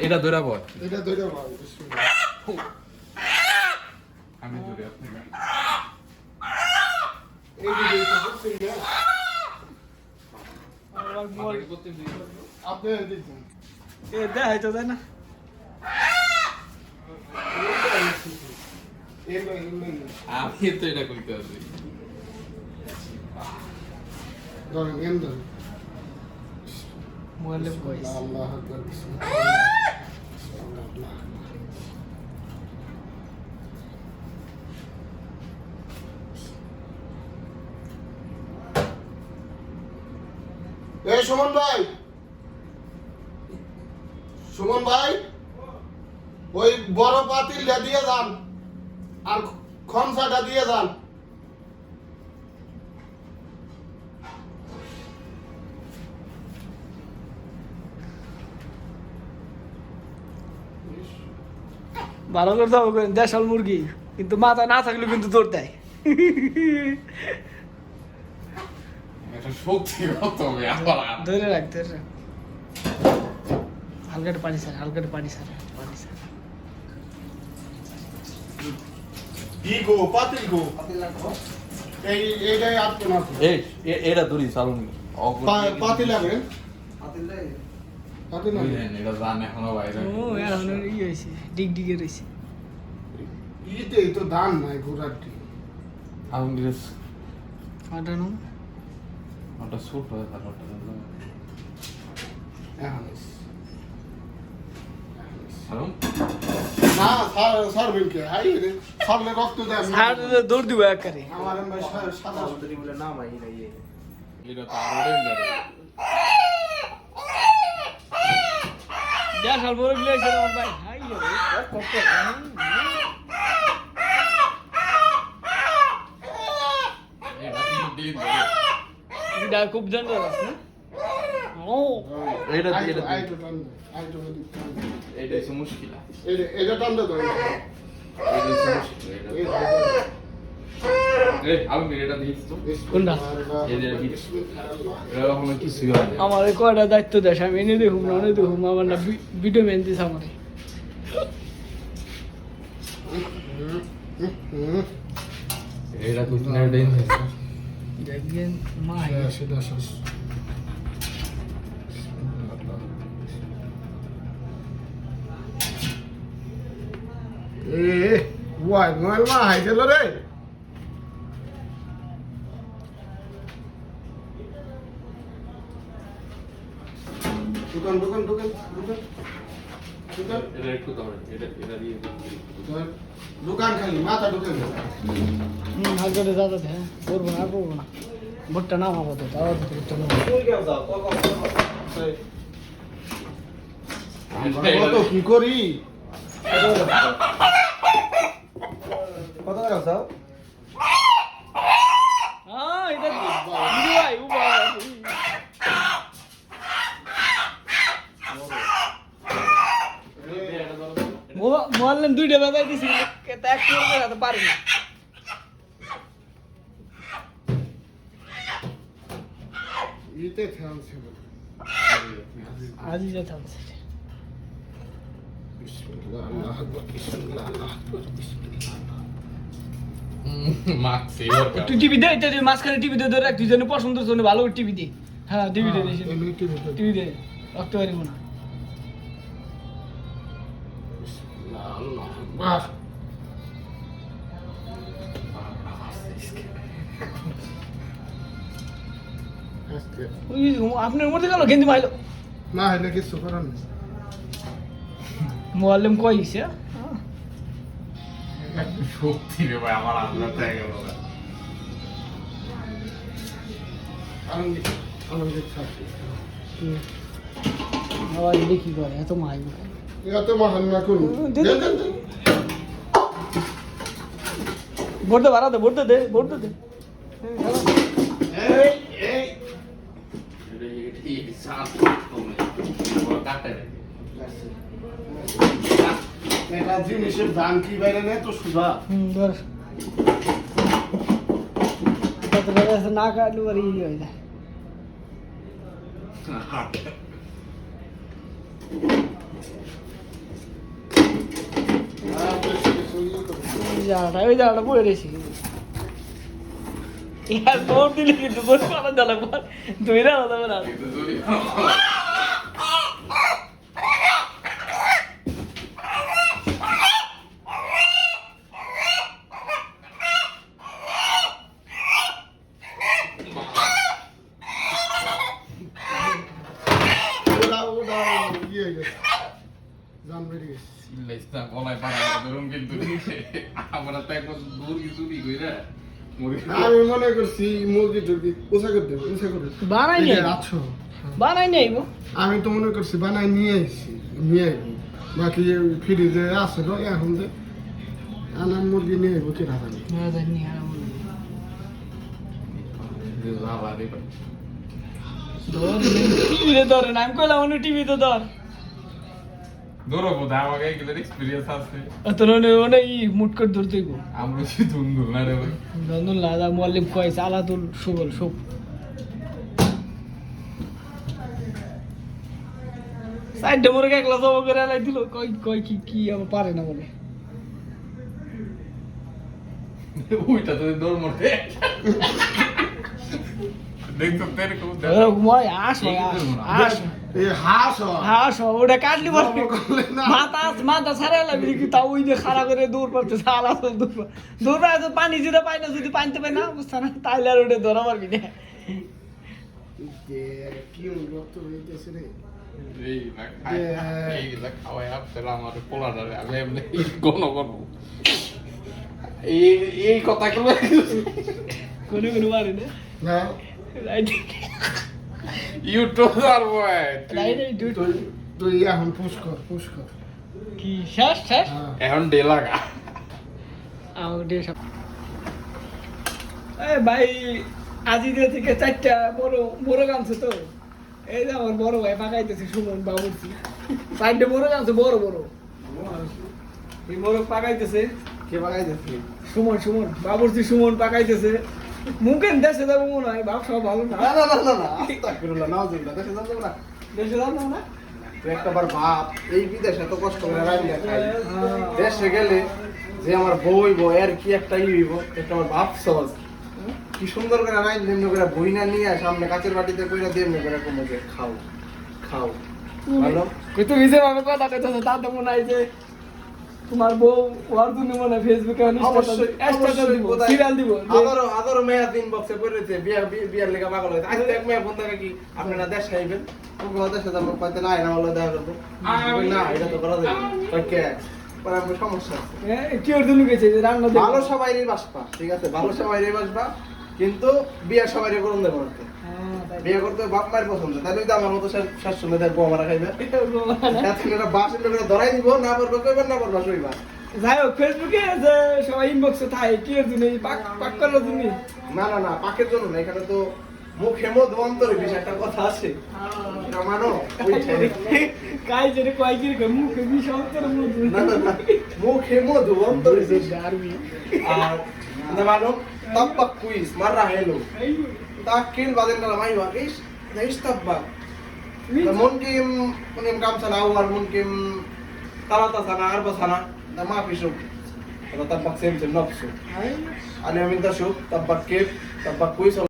এটা ধরে বল। এটা ধরে বল। আমি ধরে আপনি এই যে করছেন না আপনি দেখুন এ দেখাই তো দেয় না আমি তো এটা কইতে আছি। ধরেন এম ধরেন মুআল্লিম কইস আল্লাহ আকবার এই সুমন ভাই ওই বড় পাতিলটা দিয়ে যান আর খমসাটা দিয়ে যান ভালো করতে হবে দেশাল মুরগি কিন্তু মাথা না থাকলে কিন্তু দৌড় দেয় এটা শক্তি কত হবে আবার ধরে রাখ হালকা পানি স্যার পানি স্যার ই গো পাতিল গো এইটাই আপনি না এটা ধরি চালুন পাতিল আনেন পাতিল আনেন এটা জান এখনো বাইরে ও এখন ই হয়েছে ডিগে রয়েছে ইতে তো দান নাই ঘোড়াটি আগুন দিস ফাটানো ওটা ছোট হয় তার ওটা এখন হ্যালো না স্যার বলকে আই রে সামনে রক্ত দেয় স্যার দৌড় দিব একারে আমার ভাই সাদা বলে নাম আই না ইয়ে এটা তো আরো ডেঞ্জার দেশাল বড় গিয়ে আছে আমার ভাই হাই রে কত এটা কিন্তু ডেঞ্জার এটা খুব ডেঞ্জারাস না ও এটা আই তো টান আই তো এটা হচ্ছে মুশকিল এটা টান দে তো এটা হচ্ছে মুশকিল এই আমি এটা দিস তো কোনটা এটা এরকম কিছুই হয় না আমার কয়টা দায়িত্ব দেশ আমি এনে দেখুম না অনেক দেখুম আমার না ভিডিও মেন দিস আমার এটা তো না ডেঞ্জার দেখবেন মা সেটা শেষ ওয়াই মোবাইল মা হাই গেল রে দোকান এটা একটু ধরে এটা দিয়ে দোকান খালি মাথা দোকান হালকা দাদা হ্যাঁ করবো না ভুট্টা নাম আপাতত ভুট্টা নাম কত কি করি কত টাকা চাও হ্যাঁ এটা ভাই মোবাইল দুইটা বাজাই দিছি এক করতে পারি না ইতে থামছে আজই যা থামছে বিসমিল্লাহ আল্লাহু আকবার বিসমিল্লাহ আল্লাহু আকবার বিসমিল্লাহ মাক্সি তুই টিভি দে তুই মাঝখানে টিভি দে ধরে তুই যেন পছন্দ জন্য ভালো টিভি দে হ্যাঁ টিভি দে টিভি দে রাখতে পারিব না বিসমিল্লাহ আল্লাহু আকবার আপনার মধ্যে গেল কিন্তু মাইলো না হলে কিছু করার নেই মোয়াল্লেম কইছে শক্তি রে ভাই আমার আন্দাজ থেকে গেল আনন্দ থাকবে আবার দেখি করে এত মাইল এত মহান না করুন ভোট দে বাড়া দে ভোট দে এই এই এটা সাত তুমি কাটতে দে এটা জিনিসের দাম কি বাইরে নেই তো সুধা ধর কত টাকা না কাটলে আর ই হয়ে যায় ওই জায়গাটা পড়ে রয়েছি ইয়ার দৌড় দিলে কিন্তু তোর পালা জ্বালা পর ধরে আলাদা করে আর কিন্তু যদি ওটা ইয়ে হয়ে গেছে জান বেরিয়ে গেছে চিল্লাইস না গলায় পাড়া ধরুন কিন্তু আমরা তো একবার মুরগি চুরি কইরা মুরগি আমি মনে করছি মুরগি টুরগি উঁচা করে দেবো উঁচা করে বানাই নেই আছো বানাই নেই আমি তো মনে করছি বানাই নিয়ে আইছি নিয়ে আইবো বাকি ফ্রিজে আছে তো এখন যে আনার মুরগি নিয়ে আইবো কি রাখা বাবা রে টিভিতে ধরে না আমি কইলাম অন্য টিভিতে ধর ধরো বোধহয় আমাকে এগুলোর এক্সপিরিয়েন্স আছে তোর অনেক মুট করে ধরতে আমরা শুধু ধুন্দুল না রে ভাই ধন্দুল লাদা মল্লিক কয়েছে আলাদুল সুগল সুখ সাইডে মোরে একলা জব করে আলাই দিল কই কই কি কি আমার পারে না বলে ওইটা তো দৌড় মরতে দেখতো তেরে কোন মই আস আস এই হাঁস আস ওটা কাটলি বলে করলে না মাথা ছাড়া লাগবে কি তাও ওই যে খাড়া করে দৌড় করতে সালা দৌড় তো পানি যেটা পাই না যদি পানিতে পাই না বুঝতে না তাইলে আর ওটা ধরা পারবি না কি রক্ত হইতেছে রে এই না খাই এই না খাওয়াই আপেল আমার পোলাডারে আমি এমনি গণ করব এই কথা গুলো কোনো কোনো মারে না না রাইট ইউটিউব আর বয় রাইট তুই এখন পুশ কর কি শেষ শেষ হ্যাঁ এখন ডে লাগা আও দে সব এই ভাই আজি থেকে চারটা বড় বড় গামছে তো এই যে আমার বড় ভাই পাকাইতেছে সুমন বাবুর্চি সাইডে বড় গামছে বড় বড় এই বড় পাকাইতেছে কে বাগাই যাচ্ছে সুমন বাবুর্চি সুমন পাকাইতেছে মুখেন দেশে যাবো মনে হয় বাপ সব ভালো না না আস্তাগফিরুল্লাহ নাউজুবিল্লাহ দেশে যাবো না দেশে যাবো না তুই একটাবার ভাব এই বিদেশে এত কষ্ট করে রান্না খাই দেশে গেলে যে আমার বই এর কি একটা হইব একটা আমার ভাব সহজ কি সুন্দর করে রান্না এমনি করে বই না নিয়ে সামনে কাচের বাটিতে কইরা দিয়ে এমনি করে কমে যে খাও ভালো কই তো ভিজে ভাবে কথা কইতেছে তাতে মনে হয় যে তোমার বউ ওর জন্য মনে হয় ফেসবুকে অবশ্যই দিব সিরিয়াল দিব আদারও মেয়া দিন বক্সে করেছে বিয়ার লেগে পাগল হয়েছে আজকে এক মেয়ে ফোন থাকে কি আপনারা দেশ খাইবেন তোমরা দেশে যাবো কইতে না এরা হলো দেখা করবো না এটা তো করা যাবে কই কে পরে আমার সমস্যা আছে কি ওর জন্য গেছে যে রান্না দেব ভালো সবাইরই বাসবা ঠিক আছে ভালো সবাইরই বাসবা কিন্তু বিয়া সবাইরই করুন দেবো করতে বিয়ে করতে বাপ মায়ের পছন্দ তাহলে তো আমার মতো শাশুড়ি দেখবো আমরা খাইবে এটা বাসের লোকেরা ধরাই দিব না পারবো কইবার না পারবা শৈবা যাই হোক ফেসবুকে যে সবাই ইনবক্সে থাকে কি এর জন্য পাক করার জন্য না পাকের জন্য না এখানে তো মুখে মধ অন্তরে বেশ একটা কথা আছে এটা মানো কাই যে কয় কি করে মুখে বিষ অন্তরে মধু না মুখে মধ অন্তরে বেশ গারবি আর না মানো তাব্বাক কুইজ মাররা হেলো তাকিল বাদেন না মাইবা ইস তাব্বাক mungkin kam sana awal mungkin talata sana arba sana da ma fi shuk ada tabbak sem nafsu ana minta shuk tabbak kif tabbak kuis